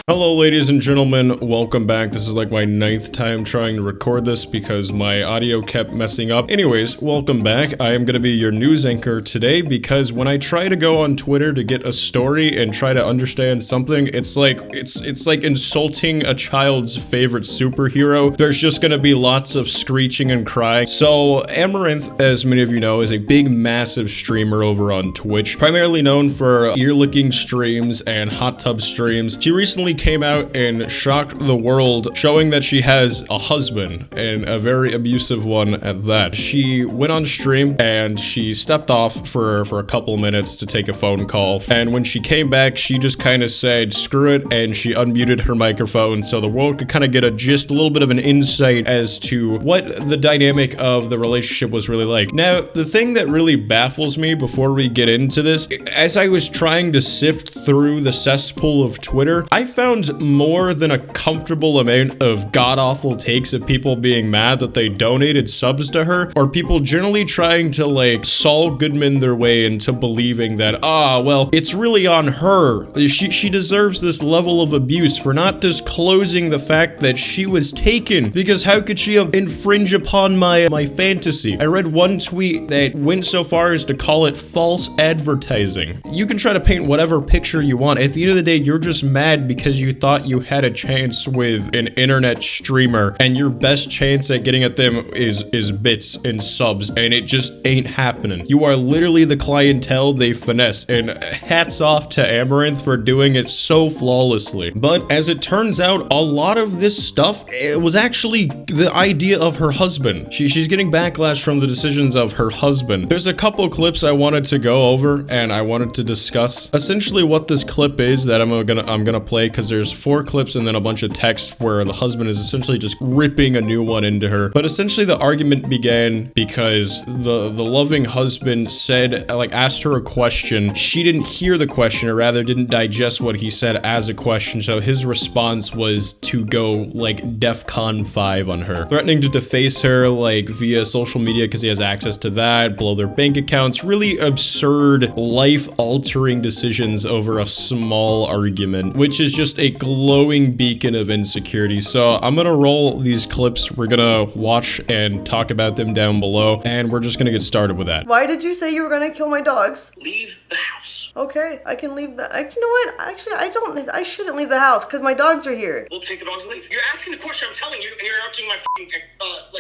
Hello ladies and gentlemen, welcome back. This is like my 9th time trying to record this because my audio kept messing up. Anyways, welcome back. I am going to be your news anchor today because when I try to go on Twitter to get a story and try to understand something, it's like insulting a child's favorite superhero. There's just going to be lots of screeching and crying. So Amaranth, as many of you know, is a big massive streamer over on Twitch, primarily known for ear-licking streams and hot tub streams. She recently came out and shocked the world, showing that she has a husband, and a very abusive one at that. She went on stream and she stepped off for a couple minutes to take a phone call, and when she came back, she just kind of said screw it, and she unmuted her microphone so the world could kind of get a little bit of an insight as to what the dynamic of the relationship was really like. Now, the thing that really baffles me before we get into this, as I was trying to sift through the cesspool of Twitter, I found more than a comfortable amount of god-awful takes of people being mad that they donated subs to her, or people generally trying to like Saul Goodman their way into believing that, well, it's really on her. She deserves this level of abuse for not disclosing the fact that she was taken, because how could she have infringed upon my fantasy? I read one tweet that went so far as to call it false advertising. You can try to paint whatever picture you want. At the end of the day, you're just mad because you thought you had a chance with an internet streamer, and your best chance at getting at them is bits and subs, and it just ain't happening. You are literally the clientele they finesse, and hats off to Amaranth for doing it so flawlessly. But as it turns out, a lot of this stuff, it was actually the idea of her husband. She's getting backlash from the decisions of her husband. There's a couple clips I wanted to go over and I wanted to discuss. Essentially what this clip is that I'm gonna play, because there's 4 clips and then a bunch of text where the husband is essentially just ripping a new one into her. But essentially the argument began because the loving husband said, like, asked her a question. She didn't hear the question, or rather didn't digest what he said as a question, so his response was to go like DEFCON 5 on her, threatening to deface her like via social media because he has access to that, blow their bank accounts. Really absurd, life-altering decisions over a small argument, which is just a glowing beacon of insecurity. So I'm gonna roll these clips. We're gonna watch and talk about them down below, and we're just gonna get started with that. Why did you say you were gonna kill my dogs? Leave the house. Okay, I can leave the. You know what? Actually, I shouldn't leave the house because my dogs are here. We'll take the dogs and leave. You're asking the question, I'm telling you, and you're interrupting my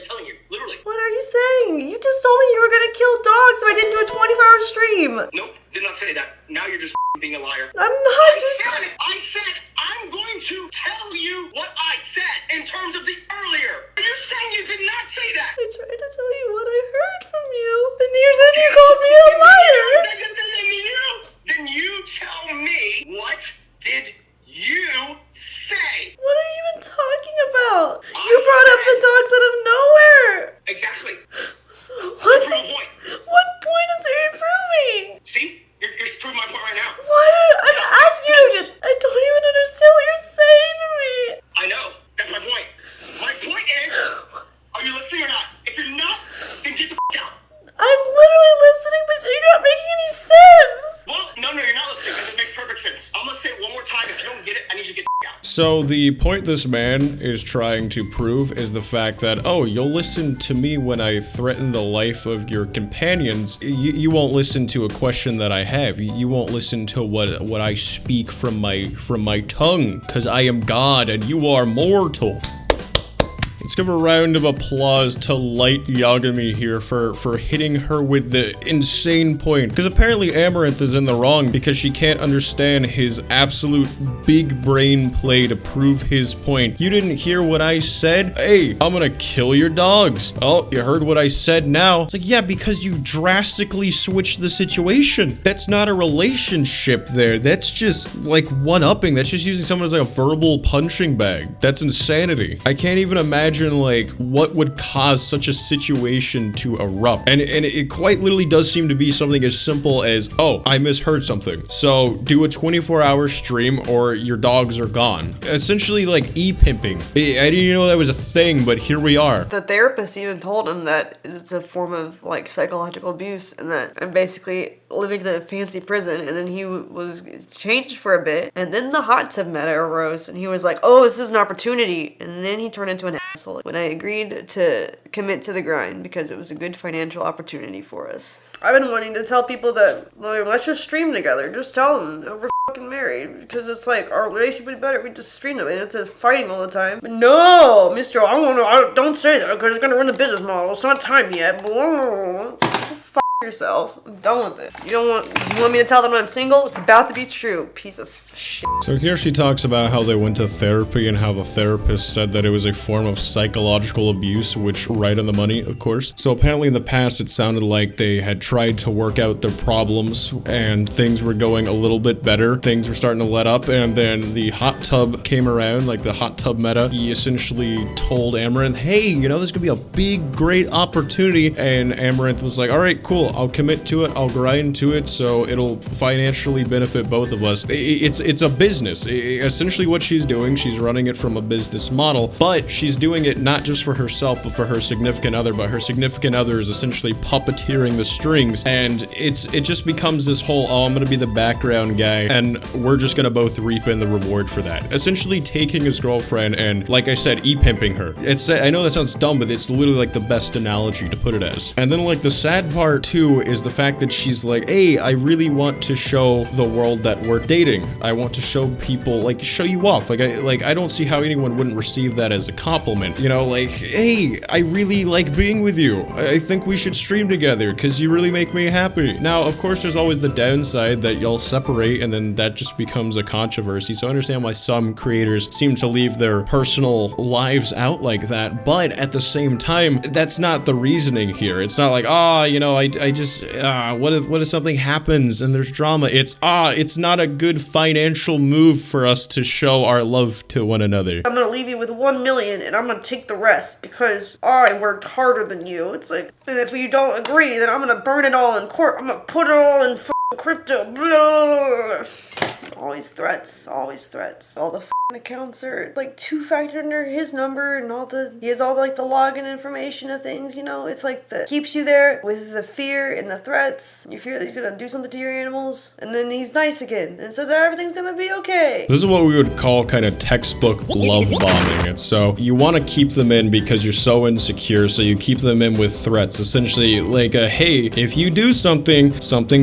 telling you, literally. What are you saying? You just told me you were gonna kill dogs if I didn't do a 24-hour stream. Nope, did not say that. Now you're just being a liar. I'm not I said I'm going to tell you what I said in terms of the earlier. Are you saying you did not say that? I tried to tell you what I heard from you. Then you called me a liar. Then you tell me, what did you say? What are you even talking about? You brought up the dogs out of nowhere. Exactly. So Prove a point. what point is there improving? See? You're proving my point right now. What? I'm asking you. I don't even understand what you're saying to me. I know. That's my point. My point is, are you listening or not? If you're not, then get the out. I'm literally listening, but you're not making any sense. Well, no, you're not listening because it makes perfect sense. I'm gonna say it one more time. If you don't get it, I need you to get the out. So the point this man is trying to prove is the fact that, oh, you'll listen to me when I threaten the life of your companions. You won't listen to a question that I have. You won't listen to what I speak from my tongue, because I am God and you are mortal. Let's give a round of applause to Light Yagami here for hitting her with the insane point. Because apparently Amaranth is in the wrong because she can't understand his absolute big brain play to prove his point. You didn't hear what I said? Hey, I'm gonna kill your dogs. Oh, you heard what I said now. It's like, yeah, because you drastically switched the situation. That's not a relationship there. That's just like one-upping. That's just using someone as like a verbal punching bag. That's insanity. I can't even imagine imagine like what would cause such a situation to erupt. And it quite literally does seem to be something as simple as, oh, I misheard something, so do a 24-hour stream or your dogs are gone. Essentially like e-pimping. I didn't even know that was a thing, but here we are. The therapist even told him that it's a form of like psychological abuse, and that I'm basically living in a fancy prison. And then he was changed for a bit, and then the hot tub meta arose, and he was like, oh, this is an opportunity. And then he turned into an asshole when I agreed to commit to the grind because it was a good financial opportunity for us. I've been wanting to tell people that, like, let's just stream together. Just tell them that we're fucking married, because it's like our relationship would be better if we just stream them, and it's a fighting all the time. But no, mister, don't say that because it's gonna ruin the business model. It's not time yet. Fuck yourself. I'm done with it. You want me to tell them I'm single? It's about to be true. Piece of shit. So here she talks about how they went to therapy and how the therapist said that it was a form of psychological abuse, which right on the money, of course. So apparently in the past it sounded like they had tried to work out their problems and things were going a little bit better. Things were starting to let up, and then the hot tub came around, like the hot tub meta. He essentially told Amaranth, hey, you know, this could be a big, great opportunity. And Amaranth was like, all right, cool. I'll commit to it. I'll grind to it so it'll financially benefit both of us. It's a business. Essentially what she's doing, she's running it from a business model, but she's doing it not just for herself, but for her significant other. But her significant other is essentially puppeteering the strings, and it just becomes this whole, oh, I'm gonna be the background guy, and we're just gonna both reap in the reward for that. Essentially taking his girlfriend and, like I said, e-pimping her. I know that sounds dumb, but it's literally like the best analogy to put it as. And then like the sad part too is the fact that she's like, hey, I really want to show the world that we're dating. I want to show people, like, show you off. I don't see how anyone wouldn't receive that as a compliment. You know, like, hey, I really like being with you. I think we should stream together because you really make me happy. Now, of course, there's always the downside that y'all separate and then that just becomes a controversy. So I understand why some creators seem to leave their personal lives out like that. But at the same time, that's not the reasoning here. It's not like, you know, what if something happens and there's drama? It's not a good financial move for us to show our love to one another. I'm gonna leave you with 1 million and I'm gonna take the rest because I worked harder than you. It's like, and if you don't agree, then I'm gonna burn it all in court. I'm gonna put it all in crypto. Blah. Always threats. Always threats. All the accounts are like two-factor under his number, and he has all the login information of things, you know. It's like keeps you there with the fear and the threats. You fear that he's gonna do something to your animals, and then he's nice again and says everything's gonna be okay. This is what we would call kind of textbook love bombing. It's so you want to keep them in because you're so insecure, so you keep them in with threats. Essentially like hey, if you do something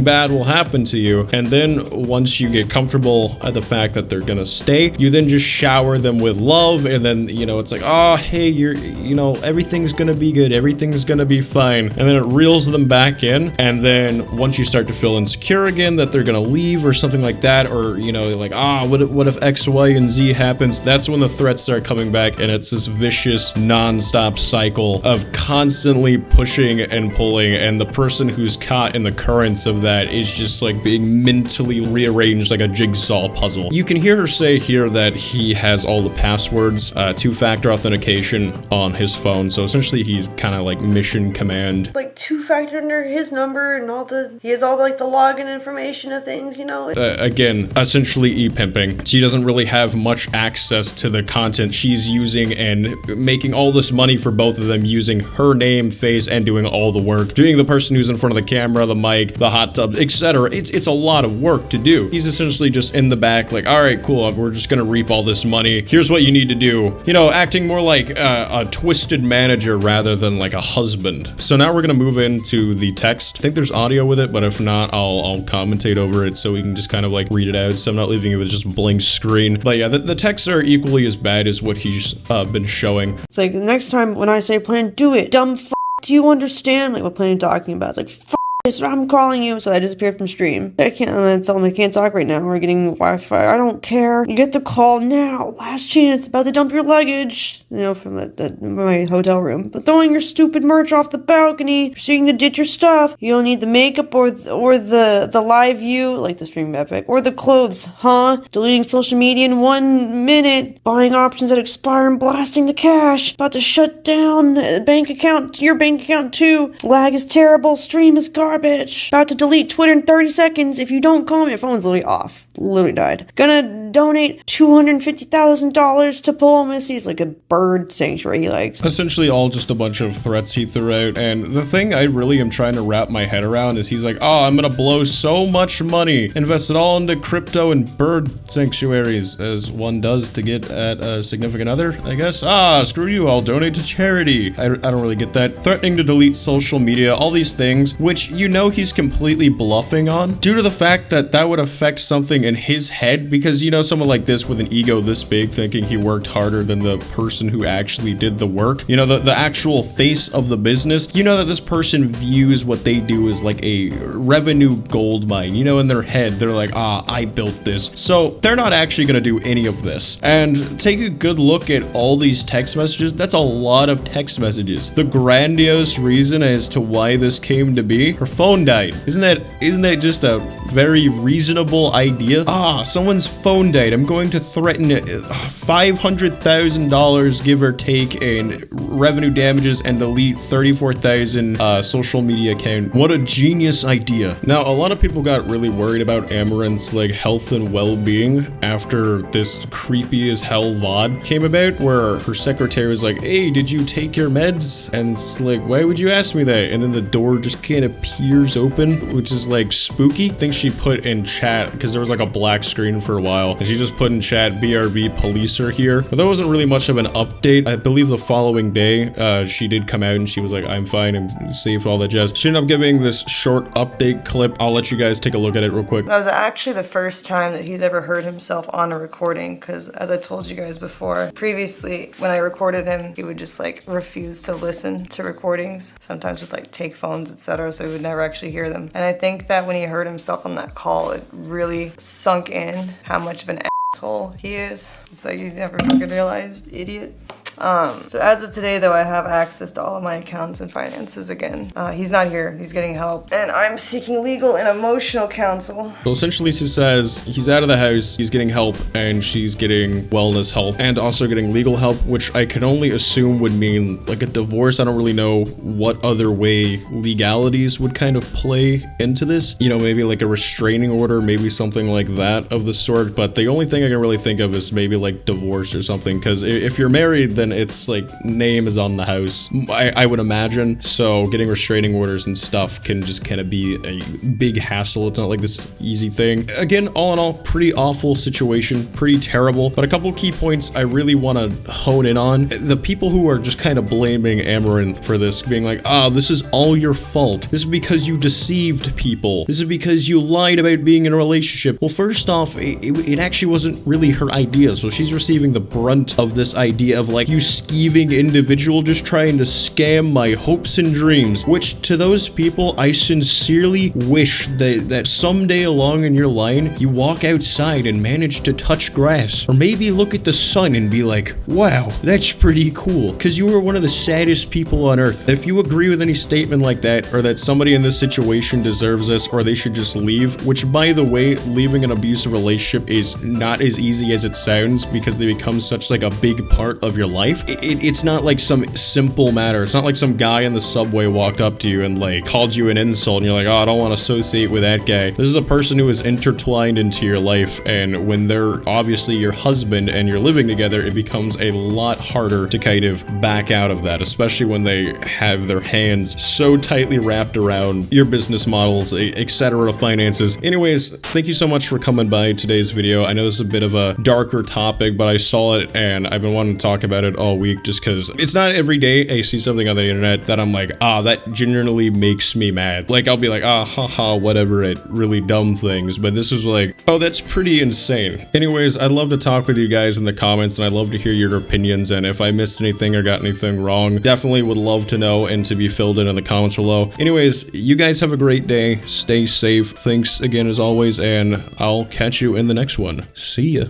bad will happen to you. And then once you get comfortable at the fact that they're gonna stay, you then just shower them with love, and then, you know, it's like, oh, hey, you know, everything's gonna be good, everything's gonna be fine, and then it reels them back in. And then once you start to feel insecure again that they're gonna leave or something like that, or, you know, like, what if X, Y, and Z happens, that's when the threats start coming back, and it's this vicious non-stop cycle of constantly pushing and pulling, and the person who's caught in the currents of that is just like being mentally rearranged like a jigsaw puzzle. You can hear her say here that he has all the passwords, two-factor authentication on his phone, so essentially he's kind of like mission command. Like two-factor under his number, and he has all the login information of things, you know. Again, essentially e-pimping. She doesn't really have much access to the content she's using and making all this money for both of them using her name, face, and doing all the work. Doing the person who's in front of the camera, the mic, the hot tub, etc. It's a lot of work to do. He's essentially just in the back like, all right, cool, we're just gonna reap all this money. Here's what you need to do. You know, acting more like a twisted manager rather than like a husband. So now we're gonna move into the text. I think there's audio with it, but if not, I'll commentate over it so we can just kind of like read it out, so I'm not leaving it with just a blank screen. But yeah, the texts are equally as bad as what he's been showing. It's like, next time when I say plan, do it. Dumb f***, do you understand? Like, what plan are you talking about? It's like, f***, I'm calling you. So I disappeared from stream. I'm gonna tell him I can't talk right now. We're getting Wi-Fi. I don't care. You get the call now. Last chance. About to dump your luggage. From my hotel room. But throwing your stupid merch off the balcony. Proceeding to ditch your stuff. You don't need the makeup or the live view, like the stream epic, or the clothes, huh? Deleting social media in 1 minute. Buying options that expire and blasting the cash. About to shut down your bank account too. Lag is terrible. Stream is garbage. About to delete Twitter in 30 seconds. If you don't call me, your phone's literally off. Literally died. Gonna donate $250,000 to diplomacy. It's like a bird sanctuary he likes. Essentially all just a bunch of threats he threw out, and the thing I really am trying to wrap my head around is he's like, oh, I'm gonna blow so much money, invest it all into crypto and bird sanctuaries, as one does to get at a significant other, I guess. Screw you, I'll donate to charity. I don't really get that. Threatening to delete social media, all these things, which he's completely bluffing on, due to the fact that that would affect something in his head, because someone like this with an ego this big thinking he worked harder than the person who actually did the work, the actual face of the business, that this person views what they do as like a revenue gold mine. In their head they're like, I built this, so they're not actually gonna do any of this. And take a good look at all these text messages. That's a lot of text messages. The grandiose reason as to why this came to be, her phone died. Isn't that just a very reasonable idea? Someone's phone died. I'm going to threaten $500,000 give or take in revenue damages and delete 34,000 social media account. What a genius idea. Now, a lot of people got really worried about Amaranth's like health and well-being after this creepy as hell VOD came about, where her secretary was like, hey, did you take your meds? And it's like, why would you ask me that? And then the door just kind of peers open, which is like spooky. I think she put in chat, because there was like a black screen for a while, and she just put in chat, BRB, police are here. But there wasn't really much of an update. I believe the following day, she did come out and she was like, I'm fine, I'm safe, all that jazz. She ended up giving this short update clip. I'll let you guys take a look at it real quick. That was actually the first time that he's ever heard himself on a recording, because as I told you guys before, previously when I recorded him, he would just like refuse to listen to recordings, sometimes with like take phones, etc., so he would never actually hear them. And I think that when he heard himself on that call, it really sunk in how much of an asshole he is. It's like you never fucking realized, idiot. So as of today, though, I have access to all of my accounts and finances again. He's not here. He's getting help. And I'm seeking legal and emotional counsel. Well, essentially she says he's out of the house, he's getting help, and she's getting wellness help, and also getting legal help, which I can only assume would mean like a divorce. I don't really know what other way legalities would kind of play into this. Maybe like a restraining order, maybe something like that of the sort. But the only thing I can really think of is maybe like divorce or something, because if you're married, then it's like name is on the house, I would imagine. So getting restraining orders and stuff can just kind of be a big hassle. It's not like this easy thing. Again, all in all, pretty awful situation, pretty terrible. But a couple key points I really want to hone in on. The people who are just kind of blaming Amaranth for this, being like, this is all your fault. This is because you deceived people. This is because you lied about being in a relationship. Well, first off, it actually wasn't really her idea. So she's receiving the brunt of this idea of like, you skeeving individual just trying to scam my hopes and dreams, which to those people, I sincerely wish that someday along in your line, you walk outside and manage to touch grass, or maybe look at the sun and be like, wow, that's pretty cool, because you were one of the saddest people on earth. If you agree with any statement like that, or that somebody in this situation deserves this, or they should just leave, which by the way, leaving an abusive relationship is not as easy as it sounds, because they become such like a big part of your life. It's not like some simple matter. It's not like some guy in the subway walked up to you and like called you an insult and you're like, I don't want to associate with that guy. This is a person who is intertwined into your life, and when they're obviously your husband and you're living together, it becomes a lot harder to kind of back out of that, especially when they have their hands so tightly wrapped around your business models, etc., finances. Anyways, thank you so much for coming by today's video. I know this is a bit of a darker topic, but I saw it and I've been wanting to talk about it it all week just because it's not every day I see something on the internet that I'm like, that genuinely makes me mad. Like, I'll be like, haha, whatever, at really dumb things. But this was like, oh, that's pretty insane. Anyways, I'd love to talk with you guys in the comments, and I'd love to hear your opinions. And if I missed anything or got anything wrong, definitely would love to know and to be filled in the comments below. Anyways, you guys have a great day. Stay safe. Thanks again as always, and I'll catch you in the next one. See ya.